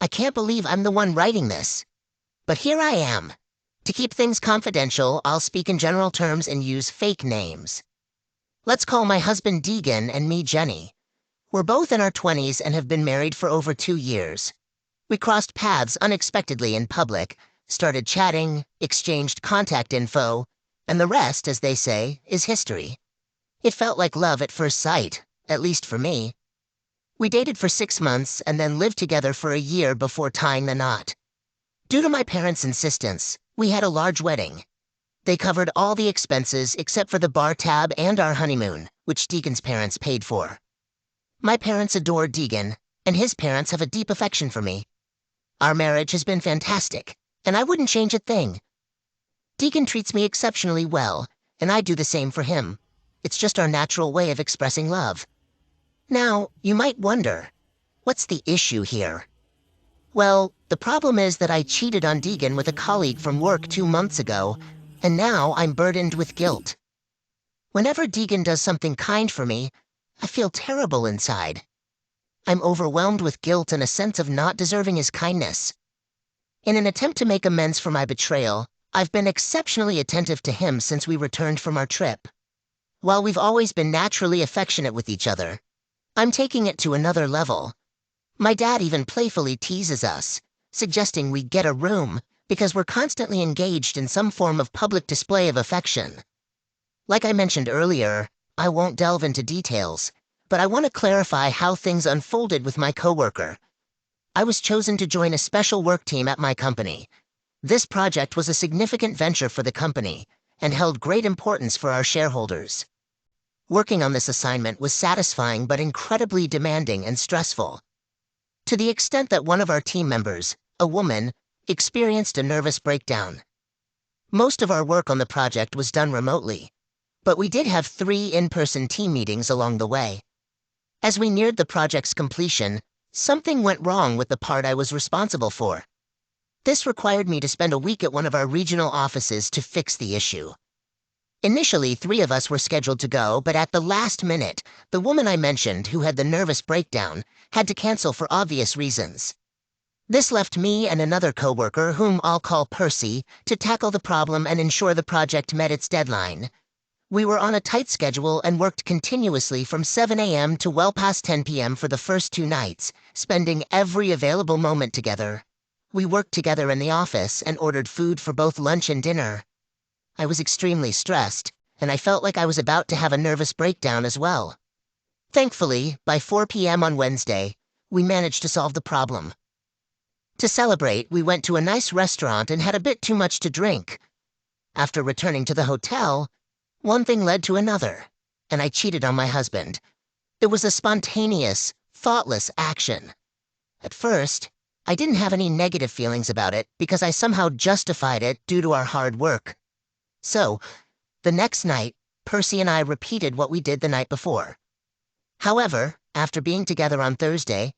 I can't believe I'm the one writing this. But here I am. To keep things confidential, I'll speak in general terms and use fake names. Let's call my husband Deegan and me Jenny. We're both in our 20s and have been married for over 2 years. We crossed paths unexpectedly in public, started chatting, exchanged contact info, and the rest, as they say, is history. It felt like love at first sight, at least for me. We dated for 6 months and then lived together for a year before tying the knot. Due to my parents' insistence, we had a large wedding. They covered all the expenses except for the bar tab and our honeymoon, which Deegan's parents paid for. My parents adore Deegan, and his parents have a deep affection for me. Our marriage has been fantastic, and I wouldn't change a thing. Deegan treats me exceptionally well, and I do the same for him. It's just our natural way of expressing love. Now, you might wonder, what's the issue here? Well, the problem is that I cheated on Deegan with a colleague from work 2 months ago, and now I'm burdened with guilt. Whenever Deegan does something kind for me, I feel terrible inside. I'm overwhelmed with guilt and a sense of not deserving his kindness. In an attempt to make amends for my betrayal, I've been exceptionally attentive to him since we returned from our trip. While we've always been naturally affectionate with each other, I'm taking it to another level. My dad even playfully teases us, suggesting we get a room because we're constantly engaged in some form of public display of affection. Like I mentioned earlier, I won't delve into details, but I want to clarify how things unfolded with my coworker. I was chosen to join a special work team at my company. This project was a significant venture for the company and held great importance for our shareholders. Working on this assignment was satisfying but incredibly demanding and stressful, to the extent that one of our team members, a woman, experienced a nervous breakdown. Most of our work on the project was done remotely, but we did have 3 in-person team meetings along the way. As we neared the project's completion, something went wrong with the part I was responsible for. This required me to spend a week at one of our regional offices to fix the issue. Initially, 3 of us were scheduled to go, but at the last minute, the woman I mentioned, who had the nervous breakdown, had to cancel for obvious reasons. This left me and another coworker, whom I'll call Percy, to tackle the problem and ensure the project met its deadline. We were on a tight schedule and worked continuously from 7 a.m. to well past 10 p.m. for the first 2 nights, spending every available moment together. We worked together in the office and ordered food for both lunch and dinner. I was extremely stressed, and I felt like I was about to have a nervous breakdown as well. Thankfully, by 4 p.m. on Wednesday, we managed to solve the problem. To celebrate, we went to a nice restaurant and had a bit too much to drink. After returning to the hotel, one thing led to another, and I cheated on my husband. It was a spontaneous, thoughtless action. At first, I didn't have any negative feelings about it because I somehow justified it due to our hard work. So, the next night, Percy and I repeated what we did the night before. However, after being together on Thursday,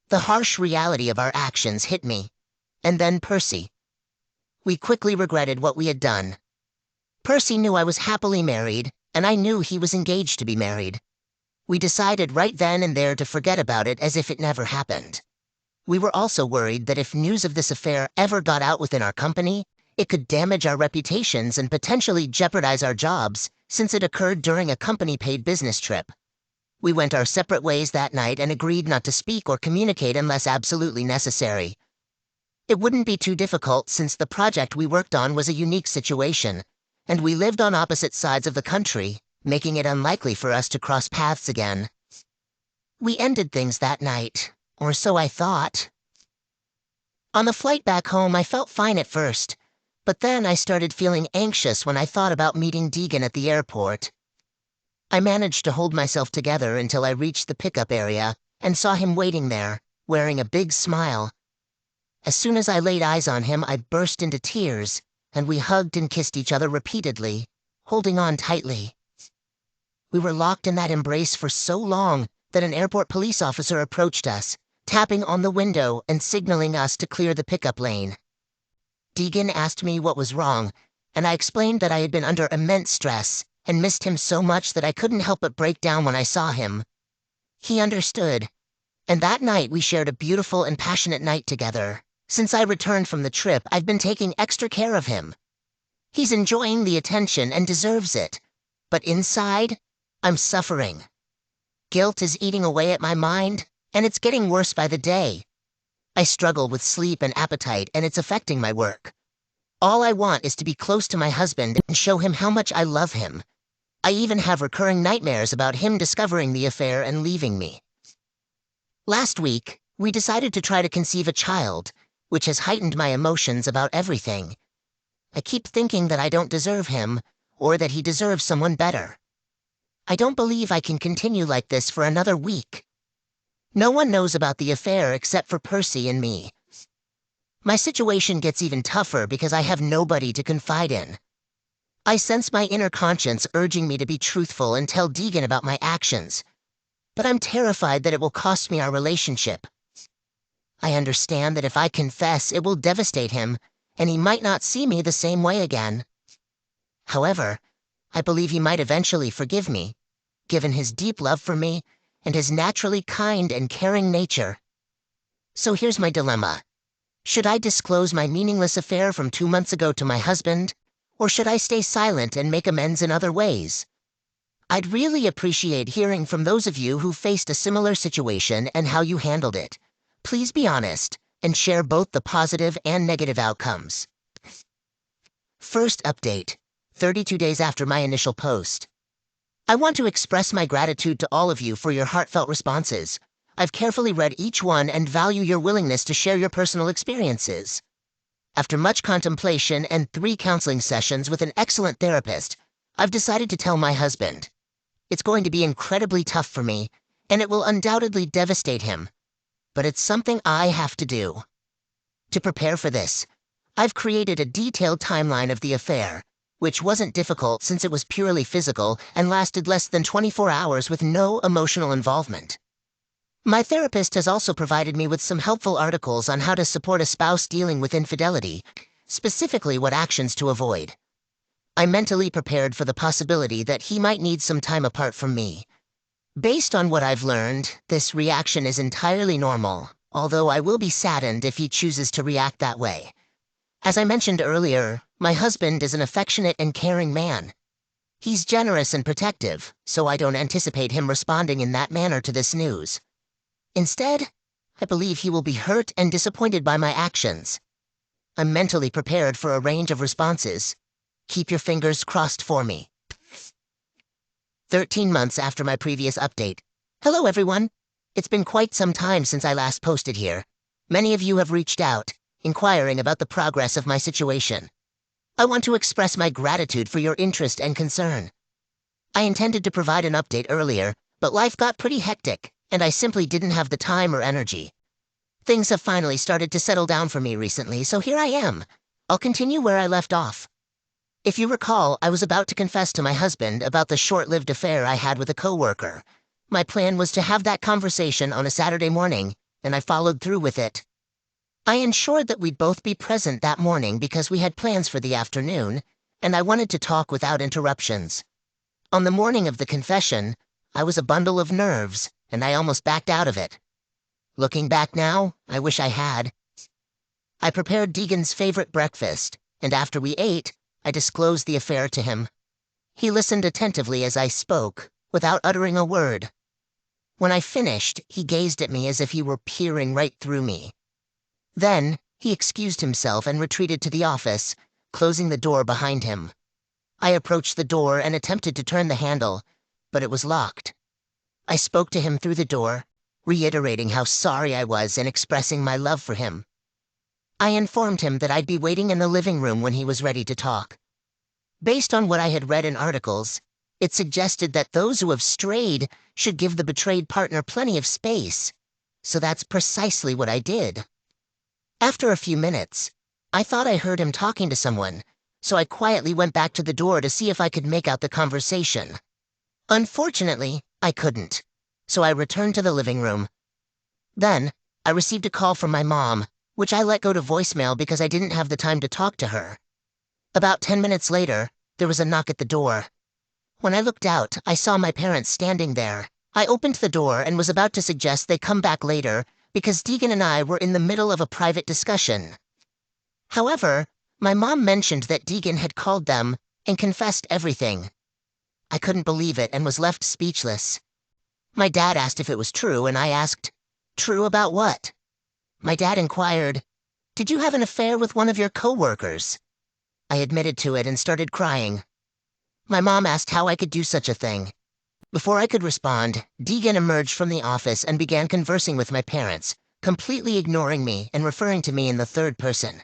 the harsh reality of our actions hit me, and then Percy. We quickly regretted what we had done. Percy knew I was happily married, and I knew he was engaged to be married. We decided right then and there to forget about it as if it never happened. We were also worried that if news of this affair ever got out within our company, it could damage our reputations and potentially jeopardize our jobs, since it occurred during a company-paid business trip. We went our separate ways that night and agreed not to speak or communicate unless absolutely necessary. It wouldn't be too difficult since the project we worked on was a unique situation, and we lived on opposite sides of the country, making it unlikely for us to cross paths again. We ended things that night, or so I thought. On the flight back home, I felt fine at first, but then I started feeling anxious when I thought about meeting Deegan at the airport. I managed to hold myself together until I reached the pickup area and saw him waiting there, wearing a big smile. As soon as I laid eyes on him, I burst into tears, and we hugged and kissed each other repeatedly, holding on tightly. We were locked in that embrace for so long that an airport police officer approached us, tapping on the window and signaling us to clear the pickup lane. Deegan asked me what was wrong, and I explained that I had been under immense stress and missed him so much that I couldn't help but break down when I saw him. He understood, And that night we shared a beautiful and passionate night together. Since I returned from the trip, I've been taking extra care of him. He's enjoying the attention and deserves it. But inside, I'm suffering. Guilt is eating away at my mind, and it's getting worse by the day. I struggle with sleep and appetite, and it's affecting my work. All I want is to be close to my husband and show him how much I love him. I even have recurring nightmares about him discovering the affair and leaving me. Last week, we decided to try to conceive a child, which has heightened my emotions about everything. I keep thinking that I don't deserve him, or that he deserves someone better. I don't believe I can continue like this for another week. No one knows about the affair except for Percy and me. My situation gets even tougher because I have nobody to confide in. I sense my inner conscience urging me to be truthful and tell Deegan about my actions, but I'm terrified that it will cost me our relationship. I understand that if I confess, it will devastate him, and he might not see me the same way again. However, I believe he might eventually forgive me, given his deep love for me and his naturally kind and caring nature. So here's my dilemma. Should I disclose my meaningless affair from 2 months ago to my husband, or should I stay silent and make amends in other ways? I'd really appreciate hearing from those of you who faced a similar situation and how you handled it. Please be honest and share both the positive and negative outcomes. First update, 32 days after my initial post. I want to express my gratitude to all of you for your heartfelt responses. I've carefully read each one and value your willingness to share your personal experiences. After much contemplation and 3 counseling sessions with an excellent therapist, I've decided to tell my husband. It's going to be incredibly tough for me, and it will undoubtedly devastate him. But it's something I have to do. To prepare for this, I've created a detailed timeline of the affair, which wasn't difficult since it was purely physical and lasted less than 24 hours with no emotional involvement. My therapist has also provided me with some helpful articles on how to support a spouse dealing with infidelity, specifically what actions to avoid. I'm mentally prepared for the possibility that he might need some time apart from me. Based on what I've learned, this reaction is entirely normal, although I will be saddened if he chooses to react that way. As I mentioned earlier, my husband is an affectionate and caring man. He's generous and protective, so I don't anticipate him responding in that manner to this news. Instead, I believe he will be hurt and disappointed by my actions. I'm mentally prepared for a range of responses. Keep your fingers crossed for me. 13 months after my previous update. Hello everyone! It's been quite some time since I last posted here. Many of you have reached out, inquiring about the progress of my situation. I want to express my gratitude for your interest and concern. I intended to provide an update earlier, but life got pretty hectic, and I simply didn't have the time or energy. Things have finally started to settle down for me recently, so here I am. I'll continue where I left off. If you recall, I was about to confess to my husband about the short-lived affair I had with a coworker. My plan was to have that conversation on a Saturday morning, and I followed through with it. I ensured that we'd both be present that morning because we had plans for the afternoon, and I wanted to talk without interruptions. On the morning of the confession, I was a bundle of nerves, and I almost backed out of it. Looking back now, I wish I had. I prepared Deegan's favorite breakfast, and after we ate, I disclosed the affair to him. He listened attentively as I spoke, without uttering a word. When I finished, he gazed at me as if he were peering right through me. Then, he excused himself and retreated to the office, closing the door behind him. I approached the door and attempted to turn the handle, but it was locked. I spoke to him through the door, reiterating how sorry I was and expressing my love for him. I informed him that I'd be waiting in the living room when he was ready to talk. Based on what I had read in articles, it suggested that those who have strayed should give the betrayed partner plenty of space. So that's precisely what I did. After a few minutes, I thought I heard him talking to someone, so I quietly went back to the door to see if I could make out the conversation. Unfortunately, I couldn't, so I returned to the living room. Then, I received a call from my mom, which I let go to voicemail because I didn't have the time to talk to her. About 10 minutes later, there was a knock at the door. When I looked out, I saw my parents standing there, I opened the door and was about to suggest they come back later because Deegan and I were in the middle of a private discussion. However, my mom mentioned that Deegan had called them and confessed everything. I couldn't believe it and was left speechless. My dad asked if it was true, and I asked, "True about what?" My dad inquired, "Did you have an affair with one of your coworkers?" I admitted to it and started crying. My mom asked how I could do such a thing. Before I could respond, Deegan emerged from the office and began conversing with my parents, completely ignoring me and referring to me in the third person.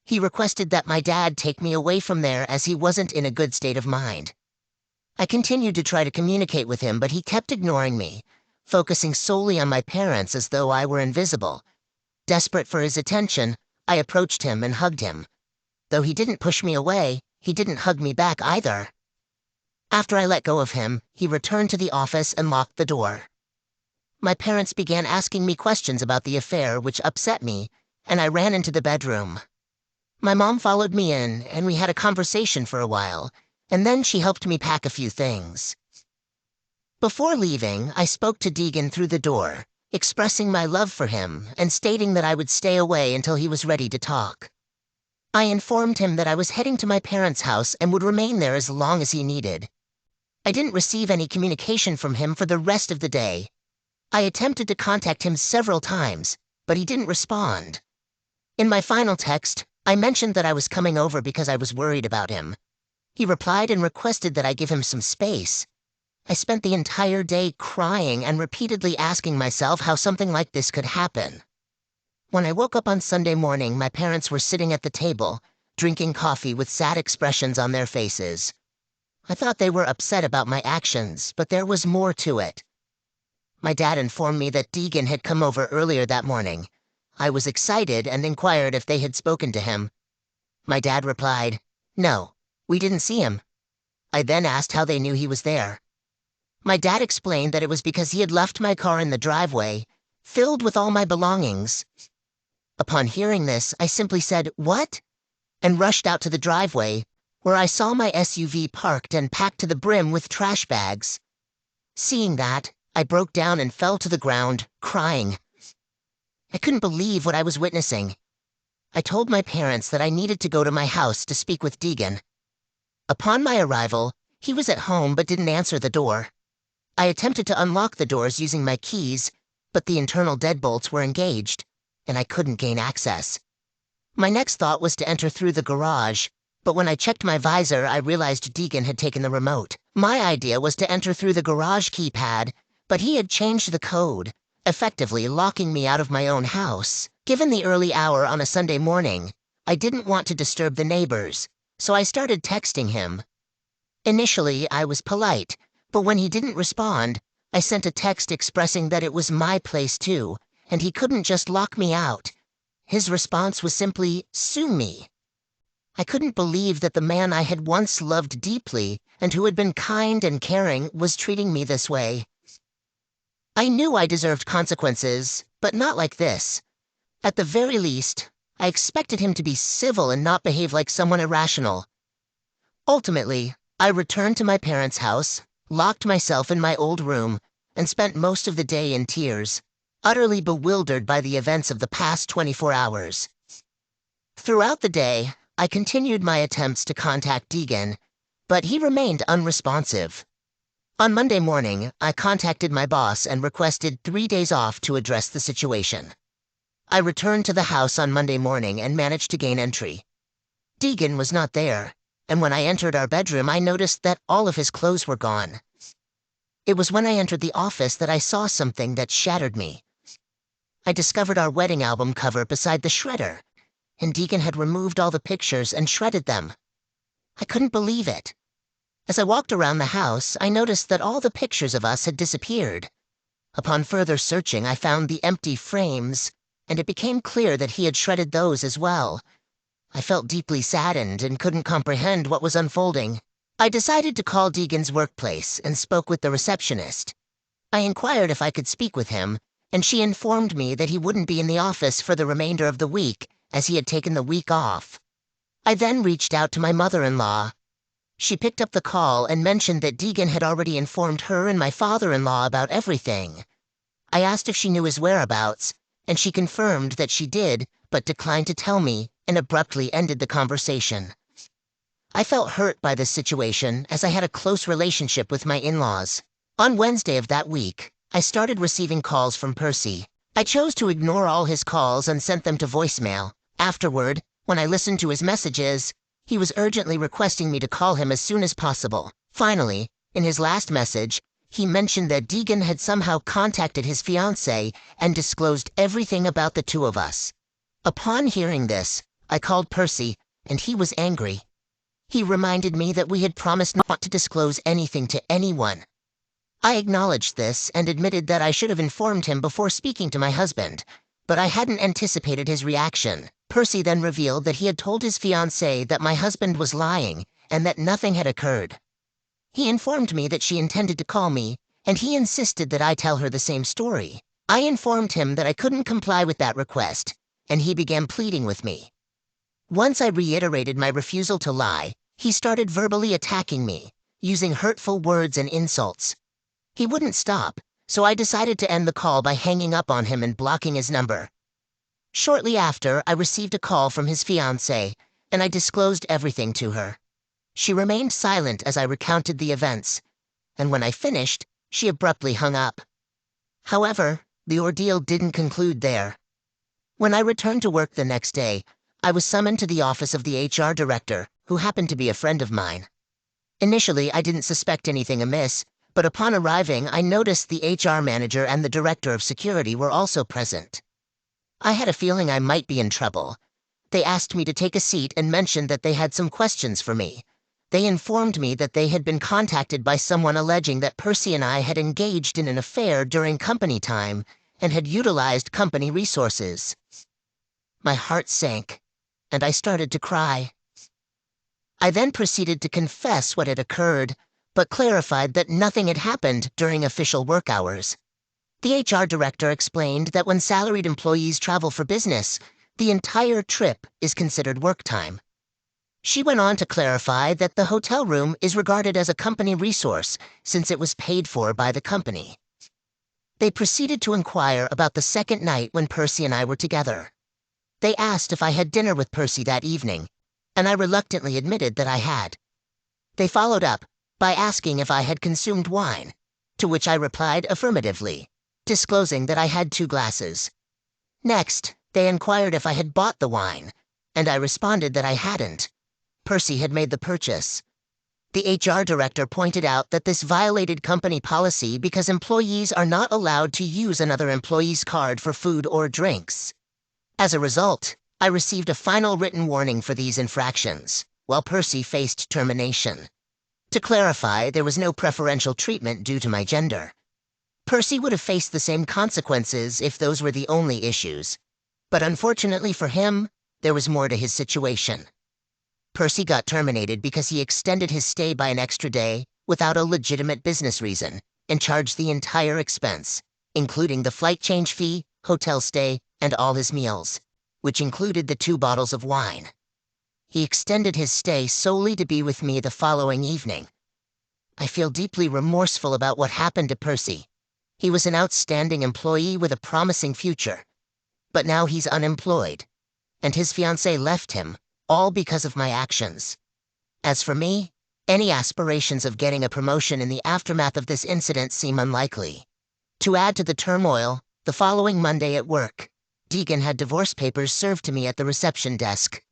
He requested that my dad take me away from there as he wasn't in a good state of mind. I continued to try to communicate with him, but he kept ignoring me, focusing solely on my parents as though I were invisible. Desperate for his attention, I approached him and hugged him. Though he didn't push me away, he didn't hug me back either. After I let go of him, he returned to the office and locked the door. My parents began asking me questions about the affair, which upset me, and I ran into the bedroom. My mom followed me in, and we had a conversation for a while, and then she helped me pack a few things. Before leaving, I spoke to Deegan through the door, expressing my love for him and stating that I would stay away until he was ready to talk. I informed him that I was heading to my parents' house and would remain there as long as he needed. I didn't receive any communication from him for the rest of the day. I attempted to contact him several times, but he didn't respond. In my final text, I mentioned that I was coming over because I was worried about him. He replied and requested that I give him some space. I spent the entire day crying and repeatedly asking myself how something like this could happen. When I woke up on Sunday morning, my parents were sitting at the table, drinking coffee with sad expressions on their faces. I thought they were upset about my actions, but there was more to it. My dad informed me that Deegan had come over earlier that morning. I was excited and inquired if they had spoken to him. My dad replied, "No, we didn't see him." I then asked how they knew he was there. My dad explained that it was because he had left my car in the driveway, filled with all my belongings. Upon hearing this, I simply said, "What?" and rushed out to the driveway, where I saw my SUV parked and packed to the brim with trash bags. Seeing that, I broke down and fell to the ground, crying. I couldn't believe what I was witnessing. I told my parents that I needed to go to my house to speak with Deegan. Upon my arrival, he was at home but didn't answer the door. I attempted to unlock the doors using my keys, but the internal deadbolts were engaged, and I couldn't gain access. My next thought was to enter through the garage, but when I checked my visor, I realized Deegan had taken the remote. My idea was to enter through the garage keypad, but he had changed the code, effectively locking me out of my own house. Given the early hour on a Sunday morning, I didn't want to disturb the neighbors, so I started texting him. Initially, I was polite, but when he didn't respond, I sent a text expressing that it was my place too, and he couldn't just lock me out. His response was simply, "Sue me." I couldn't believe that the man I had once loved deeply and who had been kind and caring was treating me this way. I knew I deserved consequences, but not like this. At the very least, I expected him to be civil and not behave like someone irrational. Ultimately, I returned to my parents' house, locked myself in my old room, and spent most of the day in tears, utterly bewildered by the events of the past 24 hours. Throughout the day, I continued my attempts to contact Deegan, but he remained unresponsive. On Monday morning, I contacted my boss and requested 3 days off to address the situation. I returned to the house on Monday morning and managed to gain entry. Deegan was not there, and when I entered our bedroom, I noticed that all of his clothes were gone. It was when I entered the office that I saw something that shattered me. I discovered our wedding album cover beside the shredder, and Deegan had removed all the pictures and shredded them. I couldn't believe it. As I walked around the house, I noticed that all the pictures of us had disappeared. Upon further searching, I found the empty frames, and it became clear that he had shredded those as well. I felt deeply saddened and couldn't comprehend what was unfolding. I decided to call Deegan's workplace and spoke with the receptionist. I inquired if I could speak with him, and she informed me that he wouldn't be in the office for the remainder of the week, as he had taken the week off. I then reached out to my mother-in-law. She picked up the call and mentioned that Deegan had already informed her and my father-in-law about everything. I asked if she knew his whereabouts, and she confirmed that she did, but declined to tell me and abruptly ended the conversation. I felt hurt by this situation as I had a close relationship with my in-laws. On Wednesday of that week, I started receiving calls from Percy. I chose to ignore all his calls and sent them to voicemail. Afterward, when I listened to his messages, he was urgently requesting me to call him as soon as possible. Finally, in his last message, he mentioned that Deegan had somehow contacted his fiancée and disclosed everything about the two of us. Upon hearing this, I called Percy, and he was angry. He reminded me that we had promised not to disclose anything to anyone. I acknowledged this and admitted that I should have informed him before speaking to my husband, but I hadn't anticipated his reaction. Percy then revealed that he had told his fiancée that my husband was lying and that nothing had occurred. He informed me that she intended to call me, and he insisted that I tell her the same story. I informed him that I couldn't comply with that request, and he began pleading with me. Once I reiterated my refusal to lie, he started verbally attacking me, using hurtful words and insults. He wouldn't stop, so I decided to end the call by hanging up on him and blocking his number. Shortly after, I received a call from his fiancée, and I disclosed everything to her. She remained silent as I recounted the events, and when I finished, she abruptly hung up. However, the ordeal didn't conclude there. When I returned to work the next day, I was summoned to the office of the HR director, who happened to be a friend of mine. Initially, I didn't suspect anything amiss, but upon arriving, I noticed the HR manager and the director of security were also present. I had a feeling I might be in trouble. They asked me to take a seat and mentioned that they had some questions for me. They informed me that they had been contacted by someone alleging that Percy and I had engaged in an affair during company time and had utilized company resources. My heart sank, and I started to cry. I then proceeded to confess what had occurred, but clarified that nothing had happened during official work hours. The HR director explained that when salaried employees travel for business, the entire trip is considered work time. She went on to clarify that the hotel room is regarded as a company resource since it was paid for by the company. They proceeded to inquire about the second night when Percy and I were together. They asked if I had dinner with Percy that evening, and I reluctantly admitted that I had. They followed up by asking if I had consumed wine, to which I replied affirmatively, disclosing that I had 2 glasses. Next, they inquired if I had bought the wine, and I responded that I hadn't. Percy had made the purchase. The HR director pointed out that this violated company policy because employees are not allowed to use another employee's card for food or drinks. As a result, I received a final written warning for these infractions, while Percy faced termination. To clarify, there was no preferential treatment due to my gender. Percy would have faced the same consequences if those were the only issues. But unfortunately for him, there was more to his situation. Percy got terminated because he extended his stay by an extra day without a legitimate business reason and charged the entire expense, including the flight change fee, hotel stay, and all his meals, which included the 2 bottles of wine. He extended his stay solely to be with me the following evening. I feel deeply remorseful about what happened to Percy. He was an outstanding employee with a promising future. But now he's unemployed, and his fiancée left him, all because of my actions. As for me, any aspirations of getting a promotion in the aftermath of this incident seem unlikely. To add to the turmoil, the following Monday at work, Deegan had divorce papers served to me at the reception desk.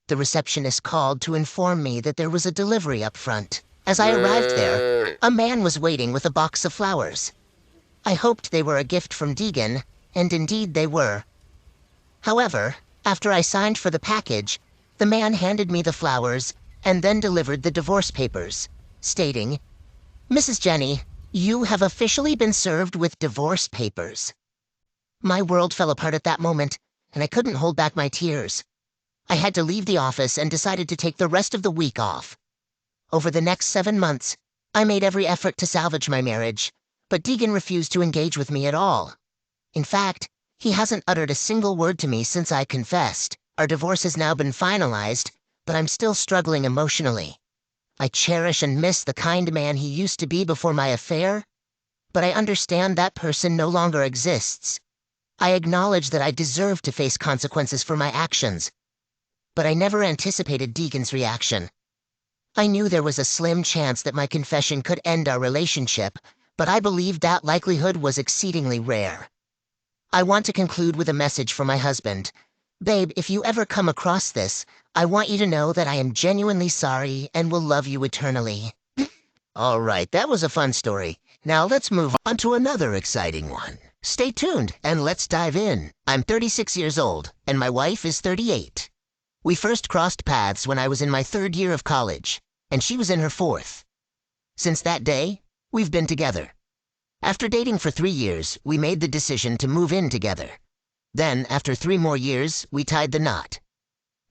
The receptionist called to inform me that there was a delivery up front. As I arrived there, a man was waiting with a box of flowers. I hoped they were a gift from Deegan, and indeed they were. However, after I signed for the package, the man handed me the flowers and then delivered the divorce papers, stating, "Mrs. Jenny, you have officially been served with divorce papers." My world fell apart at that moment, and I couldn't hold back my tears. I had to leave the office and decided to take the rest of the week off. Over the next 7 months, I made every effort to salvage my marriage, but Deegan refused to engage with me at all. In fact, he hasn't uttered a single word to me since I confessed. Our divorce has now been finalized, but I'm still struggling emotionally. I cherish and miss the kind man he used to be before my affair, but I understand that person no longer exists. I acknowledge that I deserve to face consequences for my actions, but I never anticipated Deegan's reaction. I knew there was a slim chance that my confession could end our relationship, but I believed that likelihood was exceedingly rare. I want to conclude with a message from my husband. Babe, if you ever come across this, I want you to know that I am genuinely sorry and will love you eternally. All right, that was a fun story. Now let's move on to another exciting one. Stay tuned and let's dive in. I'm 36 years old and my wife is 38. We first crossed paths when I was in my 3rd year of college, and she was in her 4th. Since that day, we've been together. After dating for 3 years, we made the decision to move in together. Then, after 3 more years, we tied the knot.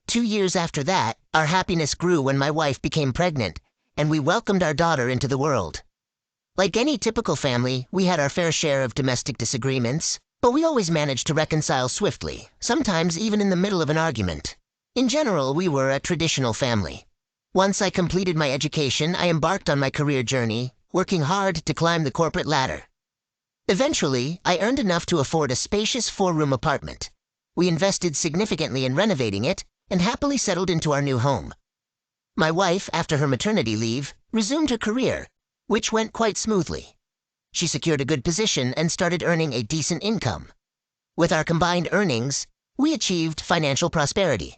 2 years after that, our happiness grew when my wife became pregnant, and we welcomed our daughter into the world. Like any typical family, we had our fair share of domestic disagreements, but we always managed to reconcile swiftly, sometimes even in the middle of an argument. In general, we were a traditional family. Once I completed my education, I embarked on my career journey, working hard to climb the corporate ladder. Eventually, I earned enough to afford a spacious 4-room apartment. We invested significantly in renovating it and happily settled into our new home. My wife, after her maternity leave, resumed her career, which went quite smoothly. She secured a good position and started earning a decent income. With our combined earnings, we achieved financial prosperity.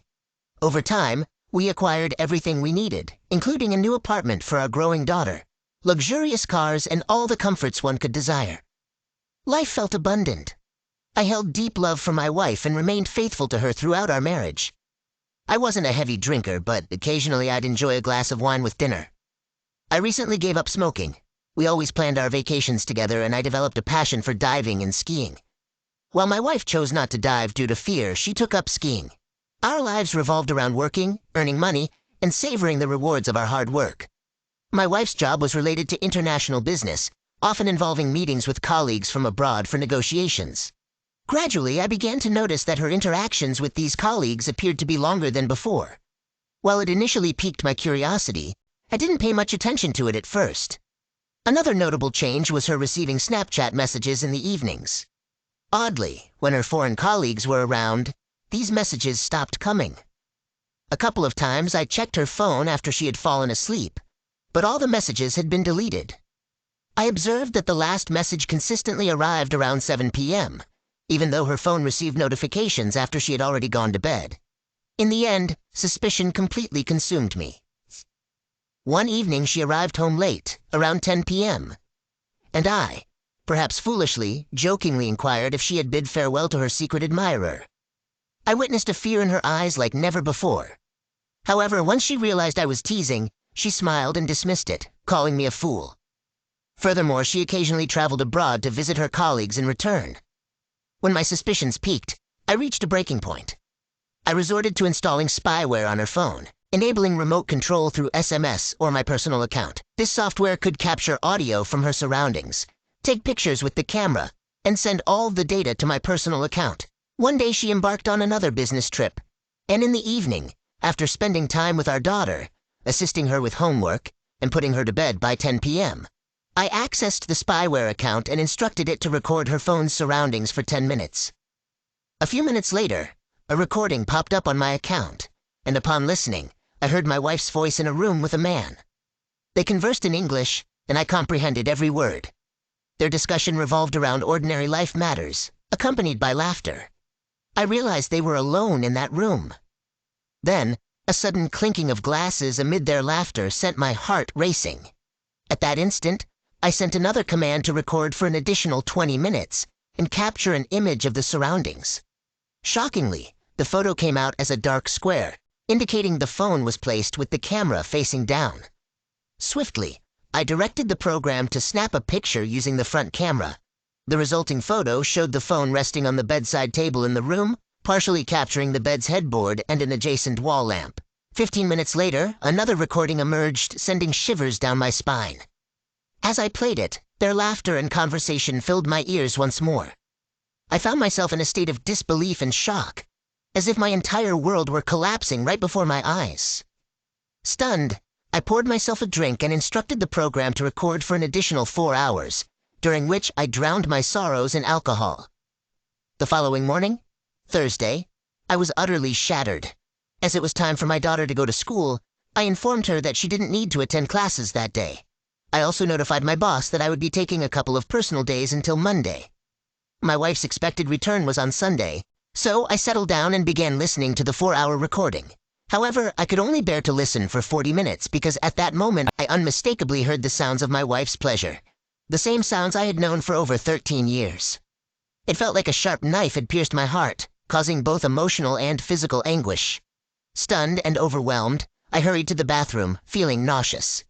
Over time, we acquired everything we needed, including a new apartment for our growing daughter, luxurious cars, and all the comforts one could desire. Life felt abundant. I held deep love for my wife and remained faithful to her throughout our marriage. I wasn't a heavy drinker, but occasionally I'd enjoy a glass of wine with dinner. I recently gave up smoking. We always planned our vacations together, and I developed a passion for diving and skiing. While my wife chose not to dive due to fear, she took up skiing. Our lives revolved around working, earning money, and savoring the rewards of our hard work. My wife's job was related to international business, often involving meetings with colleagues from abroad for negotiations. Gradually, I began to notice that her interactions with these colleagues appeared to be longer than before. While it initially piqued my curiosity, I didn't pay much attention to it at first. Another notable change was her receiving Snapchat messages in the evenings. Oddly, when her foreign colleagues were around, these messages stopped coming. A couple of times I checked her phone after she had fallen asleep, but all the messages had been deleted. I observed that the last message consistently arrived around 7 p.m., even though her phone received notifications after she had already gone to bed. In the end, suspicion completely consumed me. One evening she arrived home late, around 10 p.m., and I, perhaps foolishly, jokingly inquired if she had bid farewell to her secret admirer. I witnessed a fear in her eyes like never before. However, once she realized I was teasing, she smiled and dismissed it, calling me a fool. Furthermore, she occasionally traveled abroad to visit her colleagues in return. When my suspicions peaked, I reached a breaking point. I resorted to installing spyware on her phone, enabling remote control through SMS or my personal account. This software could capture audio from her surroundings, take pictures with the camera, and send all the data to my personal account. One day she embarked on another business trip, and in the evening, after spending time with our daughter, assisting her with homework, and putting her to bed by 10 p.m., I accessed the spyware account and instructed it to record her phone's surroundings for 10 minutes. A few minutes later, a recording popped up on my account, and upon listening, I heard my wife's voice in a room with a man. They conversed in English, and I comprehended every word. Their discussion revolved around ordinary life matters, accompanied by laughter. I realized they were alone in that room. Then, a sudden clinking of glasses amid their laughter sent my heart racing. At that instant, I sent another command to record for an additional 20 minutes and capture an image of the surroundings. Shockingly, the photo came out as a dark square, indicating the phone was placed with the camera facing down. Swiftly, I directed the program to snap a picture using the front camera. The resulting photo showed the phone resting on the bedside table in the room, partially capturing the bed's headboard and an adjacent wall lamp. 15 minutes later, another recording emerged, sending shivers down my spine. As I played it, their laughter and conversation filled my ears once more. I found myself in a state of disbelief and shock, as if my entire world were collapsing right before my eyes. Stunned, I poured myself a drink and instructed the program to record for an additional 4 hours, during which I drowned my sorrows in alcohol. The following morning, Thursday, I was utterly shattered. As it was time for my daughter to go to school, I informed her that she didn't need to attend classes that day. I also notified my boss that I would be taking a couple of personal days until Monday. My wife's expected return was on Sunday, so I settled down and began listening to the 4-hour recording. However, I could only bear to listen for 40 minutes because at that moment I unmistakably heard the sounds of my wife's pleasure. The same sounds I had known for over 13 years. It felt like a sharp knife had pierced my heart, causing both emotional and physical anguish. Stunned and overwhelmed, I hurried to the bathroom, feeling nauseous.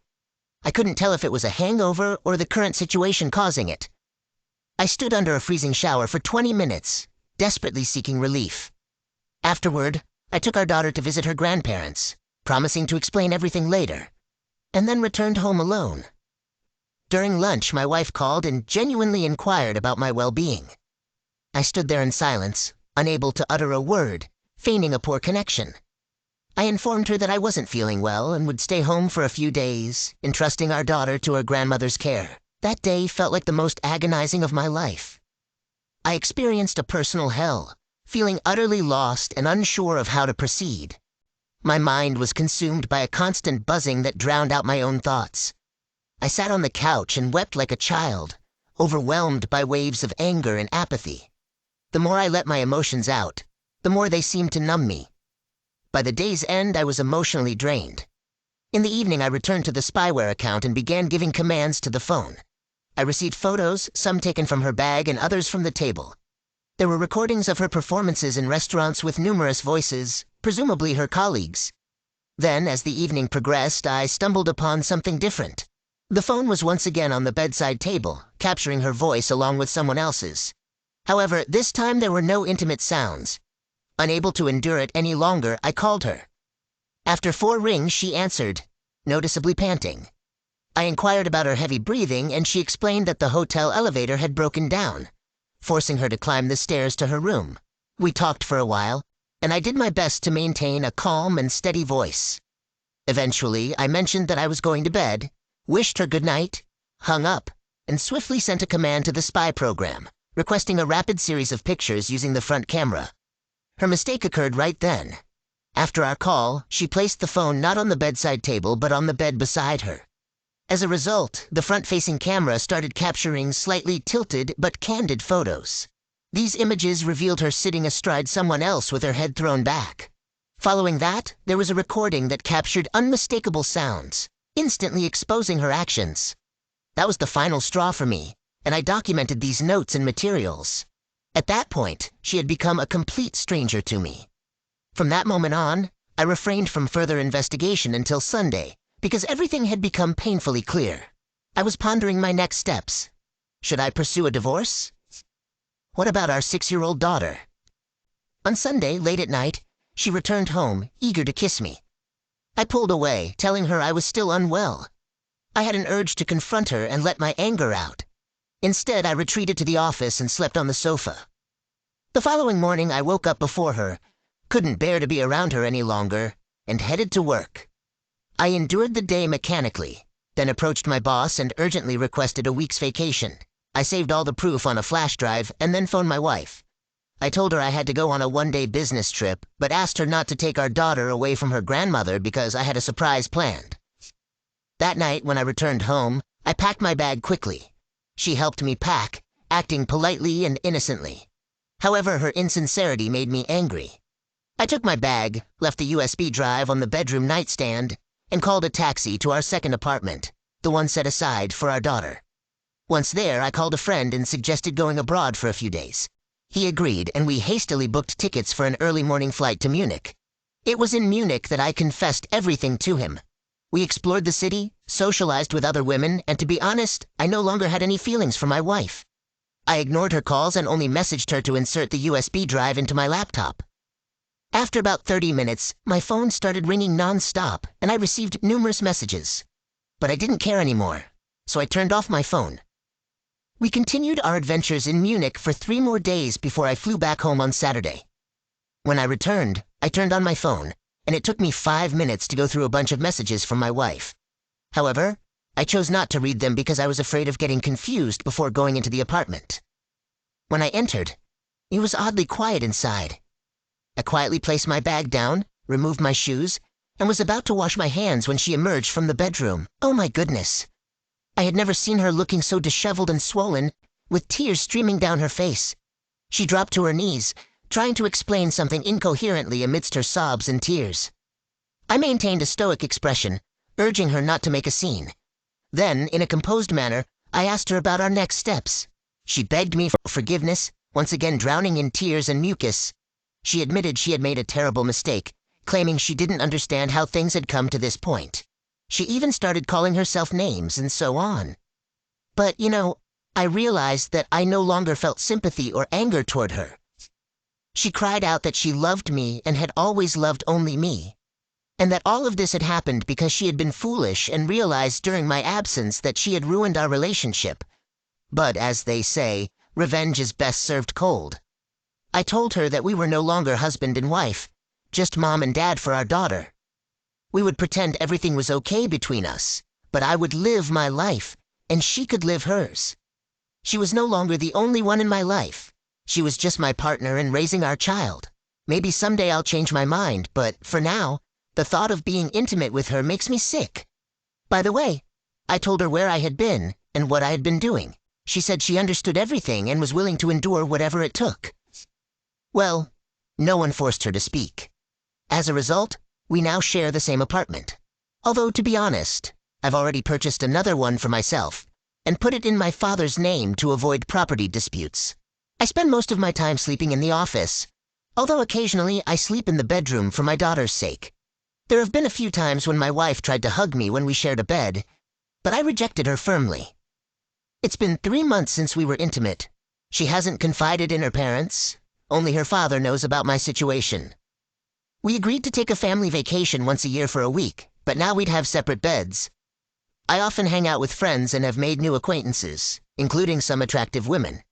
I couldn't tell if it was a hangover or the current situation causing it. I stood under a freezing shower for 20 minutes, desperately seeking relief. Afterward, I took our daughter to visit her grandparents, promising to explain everything later, and then returned home alone. During lunch, my wife called and genuinely inquired about my well-being. I stood there in silence, unable to utter a word, feigning a poor connection. I informed her that I wasn't feeling well and would stay home for a few days, entrusting our daughter to her grandmother's care. That day felt like the most agonizing of my life. I experienced a personal hell, feeling utterly lost and unsure of how to proceed. My mind was consumed by a constant buzzing that drowned out my own thoughts. I sat on the couch and wept like a child, overwhelmed by waves of anger and apathy. The more I let my emotions out, the more they seemed to numb me. By the day's end, I was emotionally drained. In the evening, I returned to the spyware account and began giving commands to the phone. I received photos, some taken from her bag and others from the table. There were recordings of her performances in restaurants with numerous voices, presumably her colleagues. Then, as the evening progressed, I stumbled upon something different. The phone was once again on the bedside table, capturing her voice along with someone else's. However, this time there were no intimate sounds. Unable to endure it any longer, I called her. After 4 rings, she answered, noticeably panting. I inquired about her heavy breathing, and she explained that the hotel elevator had broken down, forcing her to climb the stairs to her room. We talked for a while, and I did my best to maintain a calm and steady voice. Eventually, I mentioned that I was going to bed, wished her good night, hung up, and swiftly sent a command to the spy program, requesting a rapid series of pictures using the front camera. Her mistake occurred right then. After our call, she placed the phone not on the bedside table but on the bed beside her. As a result, the front-facing camera started capturing slightly tilted but candid photos. These images revealed her sitting astride someone else with her head thrown back. Following that, there was a recording that captured unmistakable sounds, instantly exposing her actions. That was the final straw for me, and I documented these notes and materials. At that point, she had become a complete stranger to me. From that moment on, I refrained from further investigation until Sunday, because everything had become painfully clear. I was pondering my next steps. Should I pursue a divorce? What about our 6-year-old daughter? On Sunday, late at night, she returned home, eager to kiss me. I pulled away, telling her I was still unwell. I had an urge to confront her and let my anger out. Instead, I retreated to the office and slept on the sofa. The following morning, I woke up before her, couldn't bear to be around her any longer, and headed to work. I endured the day mechanically, then approached my boss and urgently requested a week's vacation. I saved all the proof on a flash drive and then phoned my wife. I told her I had to go on a 1-day business trip, but asked her not to take our daughter away from her grandmother because I had a surprise planned. That night, when I returned home, I packed my bag quickly. She helped me pack, acting politely and innocently. However, her insincerity made me angry. I took my bag, left the USB drive on the bedroom nightstand, and called a taxi to our second apartment, the one set aside for our daughter. Once there, I called a friend and suggested going abroad for a few days. He agreed, and we hastily booked tickets for an early morning flight to Munich. It was in Munich that I confessed everything to him. We explored the city, socialized with other women, and to be honest, I no longer had any feelings for my wife. I ignored her calls and only messaged her to insert the USB drive into my laptop. After about 30 minutes, my phone started ringing non-stop, and I received numerous messages. But I didn't care anymore, so I turned off my phone. We continued our adventures in Munich for 3 more days before I flew back home on Saturday. When I returned, I turned on my phone, and it took me 5 minutes to go through a bunch of messages from my wife. However, I chose not to read them because I was afraid of getting confused before going into the apartment. When I entered, it was oddly quiet inside. I quietly placed my bag down, removed my shoes, and was about to wash my hands when she emerged from the bedroom. Oh my goodness! I had never seen her looking so disheveled and swollen, with tears streaming down her face. She dropped to her knees, trying to explain something incoherently amidst her sobs and tears. I maintained a stoic expression, urging her not to make a scene. Then, in a composed manner, I asked her about our next steps. She begged me for forgiveness, once again drowning in tears and mucus. She admitted she had made a terrible mistake, claiming she didn't understand how things had come to this point. She even started calling herself names and so on. But, I realized that I no longer felt sympathy or anger toward her. She cried out that she loved me and had always loved only me, and that all of this had happened because she had been foolish and realized during my absence that she had ruined our relationship. But, as they say, revenge is best served cold. I told her that we were no longer husband and wife, just mom and dad for our daughter. We would pretend everything was okay between us, but I would live my life, and she could live hers. She was no longer the only one in my life. She was just my partner in raising our child. Maybe someday I'll change my mind, but for now, the thought of being intimate with her makes me sick. By the way, I told her where I had been and what I had been doing. She said she understood everything and was willing to endure whatever it took. Well, no one forced her to speak. As a result, we now share the same apartment. Although, to be honest, I've already purchased another one for myself and put it in my father's name to avoid property disputes. I spend most of my time sleeping in the office, although occasionally I sleep in the bedroom for my daughter's sake. There have been a few times when my wife tried to hug me when we shared a bed, but I rejected her firmly. It's been 3 months since we were intimate. She hasn't confided in her parents. Only her father knows about my situation. We agreed to take a family vacation once a year for a week, but now we'd have separate beds. I often hang out with friends and have made new acquaintances, including some attractive women.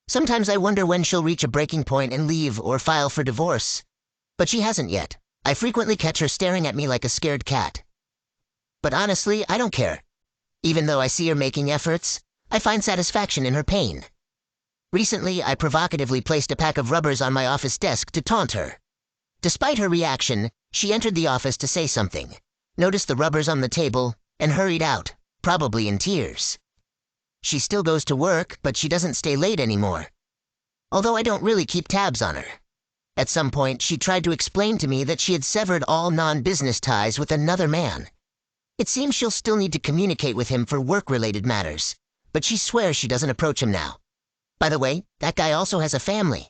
Sometimes I wonder when she'll reach a breaking point and leave or file for divorce, but she hasn't yet. I frequently catch her staring at me like a scared cat. But honestly, I don't care. Even though I see her making efforts, I find satisfaction in her pain. Recently, I provocatively placed a pack of rubbers on my office desk to taunt her. Despite her reaction, she entered the office to say something, noticed the rubbers on the table, and hurried out, probably in tears. She still goes to work, but she doesn't stay late anymore. Although I don't really keep tabs on her. At some point, she tried to explain to me that she had severed all non-business ties with another man. It seems she'll still need to communicate with him for work-related matters, but she swears she doesn't approach him now. By the way, that guy also has a family.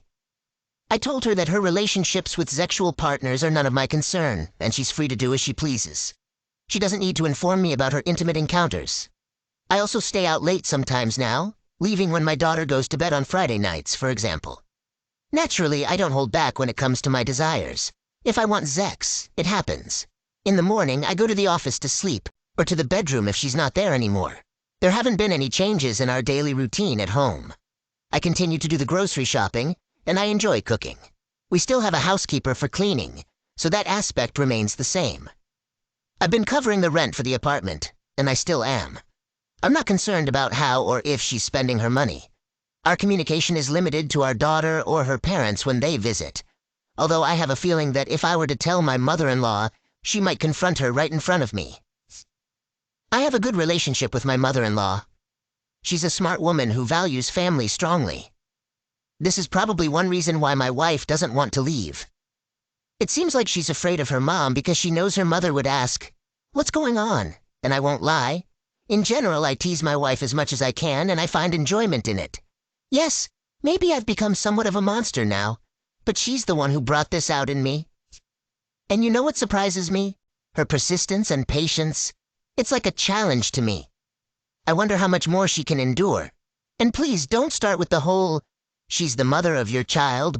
I told her that her relationships with sexual partners are none of my concern, and she's free to do as she pleases. She doesn't need to inform me about her intimate encounters. I also stay out late sometimes now, leaving when my daughter goes to bed on Friday nights, for example. Naturally, I don't hold back when it comes to my desires. If I want sex, it happens. In the morning, I go to the office to sleep, or to the bedroom if she's not there anymore. There haven't been any changes in our daily routine at home. I continue to do the grocery shopping, and I enjoy cooking. We still have a housekeeper for cleaning, so that aspect remains the same. I've been covering the rent for the apartment, and I still am. I'm not concerned about how or if she's spending her money. Our communication is limited to our daughter or her parents when they visit, although I have a feeling that if I were to tell my mother-in-law, she might confront her right in front of me. I have a good relationship with my mother-in-law. She's a smart woman who values family strongly. This is probably one reason why my wife doesn't want to leave. It seems like she's afraid of her mom because she knows her mother would ask, "What's going on?" And I won't lie. In general, I tease my wife as much as I can, and I find enjoyment in it. Yes, maybe I've become somewhat of a monster now, but she's the one who brought this out in me. And you know what surprises me? Her persistence and patience. It's like a challenge to me. I wonder how much more she can endure. And please don't start with the whole, "She's the mother of your child,"